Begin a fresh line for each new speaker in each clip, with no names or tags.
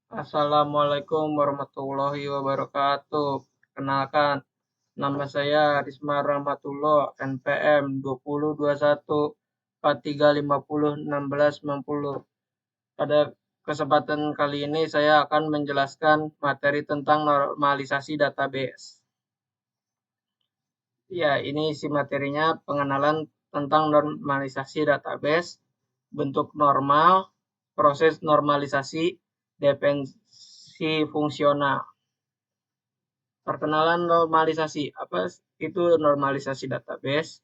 Assalamualaikum warahmatullahi wabarakatuh. Kenalkan, nama saya Risma Rahmatullah, NPM 2021 4350 1690. Pada kesempatan kali ini saya akan menjelaskan materi tentang normalisasi database. Ya, ini isi materinya pengenalan tentang normalisasi database, bentuk normal, proses normalisasi, definisi fungsional. Perkenalan normalisasi. Apa itu normalisasi database?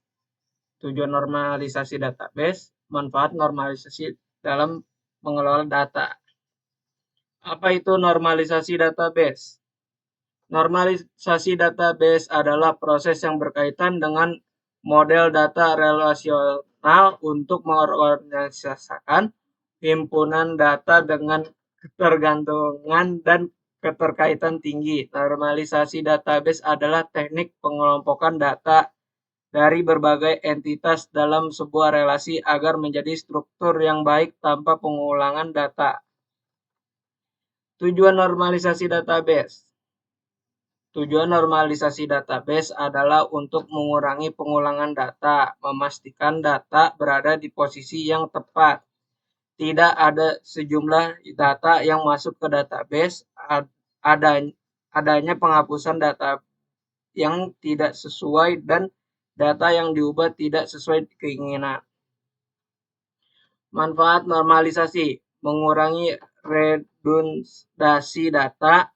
Tujuan normalisasi database, manfaat normalisasi dalam mengelola data. Apa itu normalisasi database? Normalisasi database adalah proses yang berkaitan dengan model data relasional untuk mengorganisasikan himpunan data dengan ketergantungan dan keterkaitan tinggi. Normalisasi database adalah teknik pengelompokan data dari berbagai entitas dalam sebuah relasi agar menjadi struktur yang baik tanpa pengulangan data. Tujuan normalisasi database. Tujuan normalisasi database adalah untuk mengurangi pengulangan data, memastikan data berada di posisi yang tepat. Tidak ada sejumlah data yang masuk ke database, adanya penghapusan data yang tidak sesuai dan data yang diubah tidak sesuai keinginan. Manfaat normalisasi, mengurangi redundasi data,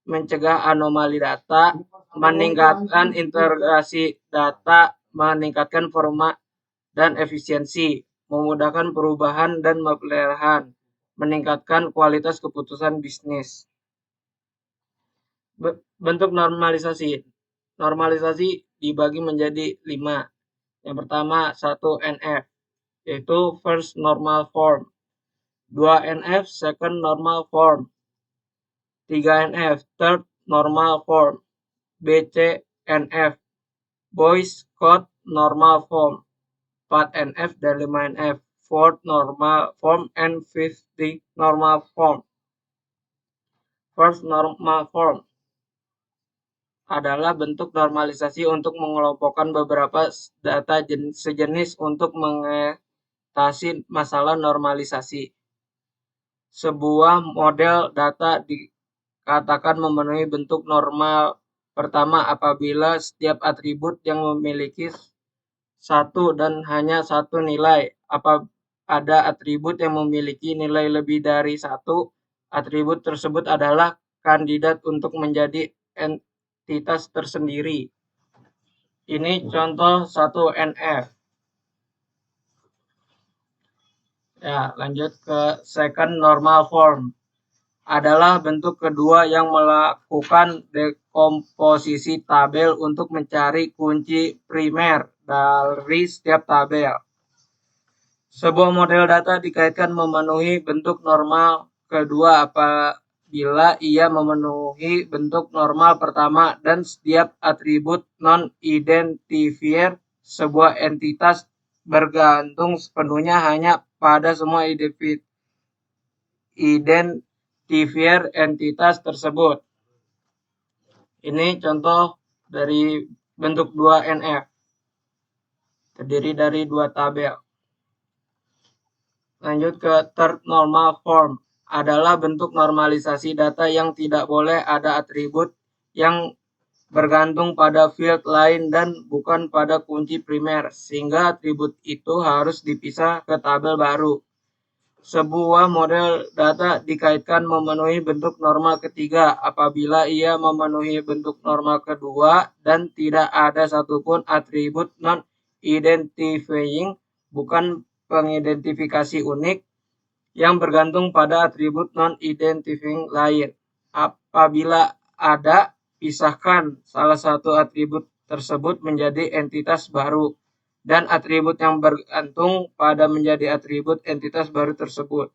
mencegah anomali data, meningkatkan integrasi data, meningkatkan format dan efisiensi, memudahkan perubahan dan pemeliharaan, meningkatkan kualitas keputusan bisnis. Bentuk normalisasi. Normalisasi dibagi menjadi 5. Yang pertama 1 NF, yaitu first normal form. 2 NF second normal form. 3 NF third normal form. BC NF Boyce Code normal form. 4 NF dan 5 NF fourth normal form and fifth normal form. First normal form adalah bentuk normalisasi untuk mengelompokkan beberapa data sejenis untuk mengatasi masalah normalisasi. Sebuah model data dikatakan memenuhi bentuk normal pertama apabila setiap atribut yang memiliki satu dan hanya satu nilai. Ada atribut yang memiliki nilai lebih dari satu, atribut tersebut adalah kandidat untuk menjadi entitas tersendiri. Ini contoh 1 NF. Ya, lanjut ke second normal form. Adalah bentuk kedua yang melakukan dekomposisi tabel untuk mencari kunci primer dari setiap tabel. Sebuah model data dikaitkan memenuhi bentuk normal kedua apabila ia memenuhi bentuk normal pertama dan setiap atribut non-identifier sebuah entitas bergantung sepenuhnya hanya pada semua identifier entitas tersebut. Ini contoh dari bentuk 2 NF. Terdiri dari 2 tabel. Lanjut ke third normal form. Adalah bentuk normalisasi data yang tidak boleh ada atribut yang bergantung pada field lain dan bukan pada kunci primer, sehingga atribut itu harus dipisah ke tabel baru. Sebuah model data dikaitkan memenuhi bentuk normal ketiga apabila ia memenuhi bentuk normal kedua dan tidak ada satupun atribut non-identifying, bukan pengidentifikasi unik, yang bergantung pada atribut non-identifying lain. Apabila ada, pisahkan salah satu atribut tersebut menjadi entitas baru dan atribut yang bergantung pada menjadi atribut entitas baru tersebut.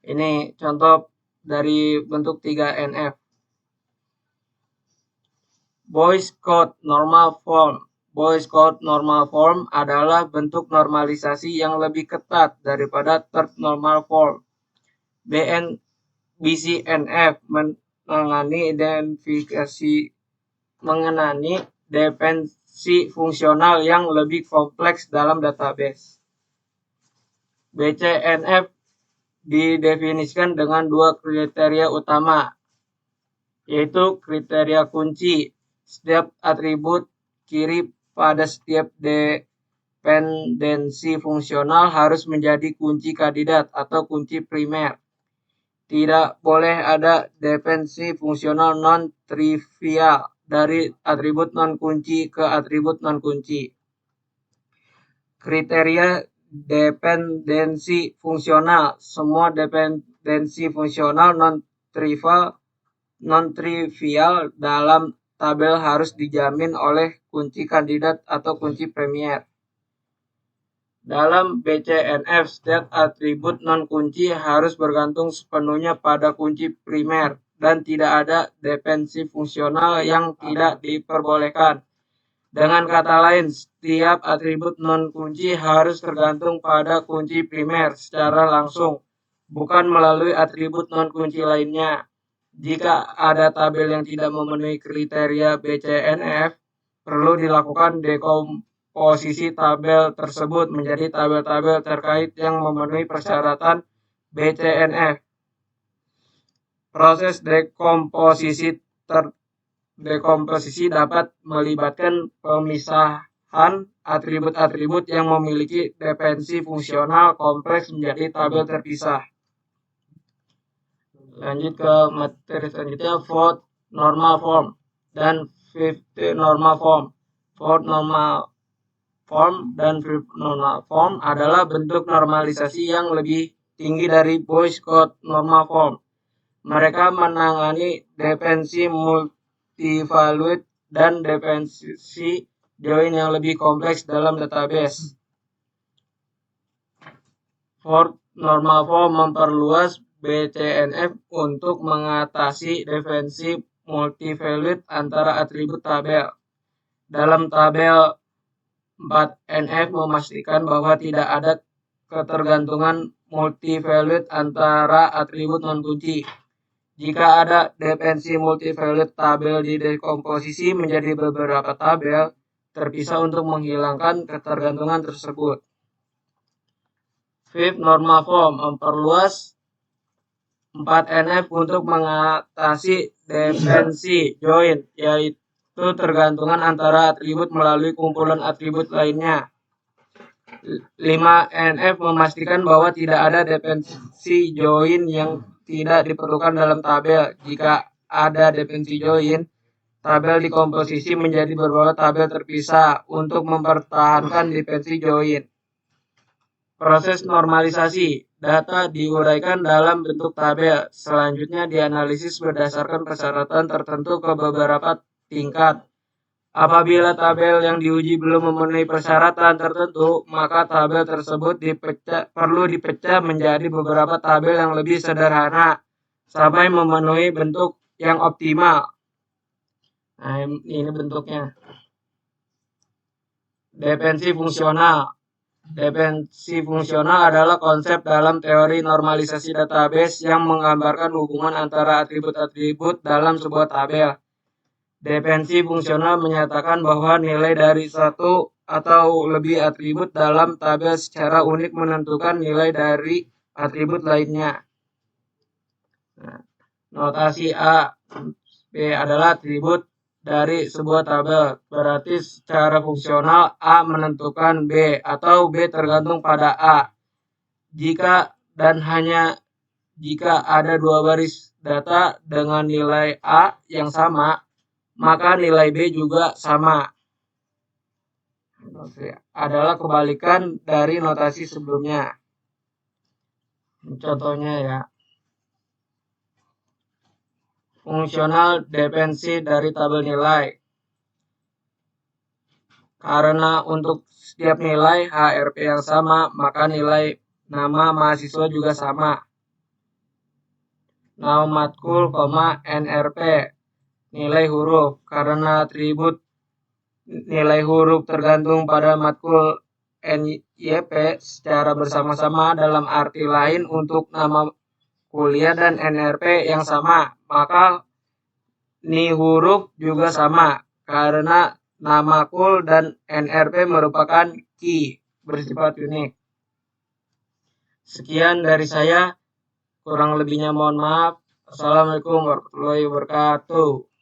Ini contoh dari bentuk 3 NF. Boyce Code normal form. Boyce Code normal form adalah bentuk normalisasi yang lebih ketat daripada third normal form. BCNF mengenai dependensi fungsional yang lebih kompleks dalam database. BCNF didefinisikan dengan dua kriteria utama, yaitu kriteria kunci. Setiap atribut kiri pada setiap dependensi fungsional harus menjadi kunci kandidat atau kunci primer. Tidak boleh ada dependensi fungsional non-trivial dari atribut non-kunci ke atribut non-kunci. Kriteria dependensi fungsional. Semua dependensi fungsional non-trivial dalam tabel harus dijamin oleh kunci kandidat atau kunci premier. Dalam BCNF, setiap atribut non-kunci harus bergantung sepenuhnya pada kunci primer dan tidak ada dependensi fungsional yang tidak diperbolehkan. Dengan kata lain, setiap atribut non-kunci harus tergantung pada kunci primer secara langsung, bukan melalui atribut non-kunci lainnya. Jika ada tabel yang tidak memenuhi kriteria BCNF, perlu dilakukan dekomposisi tabel tersebut menjadi tabel-tabel terkait yang memenuhi persyaratan BCNF. Proses dekomposisi dapat melibatkan pemisahan atribut-atribut yang memiliki dependensi fungsional kompleks menjadi tabel terpisah. Lanjut ke materi selanjutnya, fourth normal form dan fifth normal form. Fourth normal form dan fifth normal form adalah bentuk normalisasi yang lebih tinggi dari Boyce Codd normal form. Mereka menangani dependensi multivalued dan dependensi join yang lebih kompleks dalam database. Fourth normal form memperluas BCNF untuk mengatasi dependensi multivalued antara atribut tabel. Dalam tabel 4NF memastikan bahwa tidak ada ketergantungan multivalued antara atribut non-kunci. Jika ada dependensi multivalued, tabel didekomposisi menjadi beberapa tabel terpisah untuk menghilangkan ketergantungan tersebut. Fifth normal form memperluas 4NF untuk mengatasi dependensi join, yaitu tergantungan antara atribut melalui kumpulan atribut lainnya. 5NF memastikan bahwa tidak ada dependensi join yang tidak diperlukan dalam tabel. Jika ada dependensi join, tabel dikomposisi menjadi beberapa tabel terpisah untuk mempertahankan dependensi join. Proses normalisasi. Data diuraikan dalam bentuk tabel. Selanjutnya dianalisis berdasarkan persyaratan tertentu ke beberapa tingkat. Apabila tabel yang diuji belum memenuhi persyaratan tertentu, maka tabel tersebut perlu dipecah menjadi beberapa tabel yang lebih sederhana sampai memenuhi bentuk yang optimal. Nah, ini bentuknya. Dependensi fungsional. Dependensi fungsional adalah konsep dalam teori normalisasi database yang menggambarkan hubungan antara atribut-atribut dalam sebuah tabel. Dependensi fungsional menyatakan bahwa nilai dari satu atau lebih atribut dalam tabel secara unik menentukan nilai dari atribut lainnya. Nah, notasi A, B adalah atribut dari sebuah tabel, berarti secara fungsional A menentukan B atau B tergantung pada A. Jika dan hanya jika ada dua baris data dengan nilai A yang sama, maka nilai B juga sama. Adalah kebalikan dari notasi sebelumnya. Contohnya ya. Fungsional dependensi dari tabel nilai. Karena untuk setiap nilai HRP yang sama, maka nilai nama mahasiswa juga sama. Nama matkul, NRP. Nilai huruf. Karena atribut nilai huruf tergantung pada matkul NYP secara bersama-sama, dalam arti lain untuk nama kuliah dan NRP yang sama, maka ni huruf juga sama karena nama kul dan NRP merupakan key bersifat unik. Sekian dari saya, kurang lebihnya mohon maaf. Assalamualaikum warahmatullahi wabarakatuh.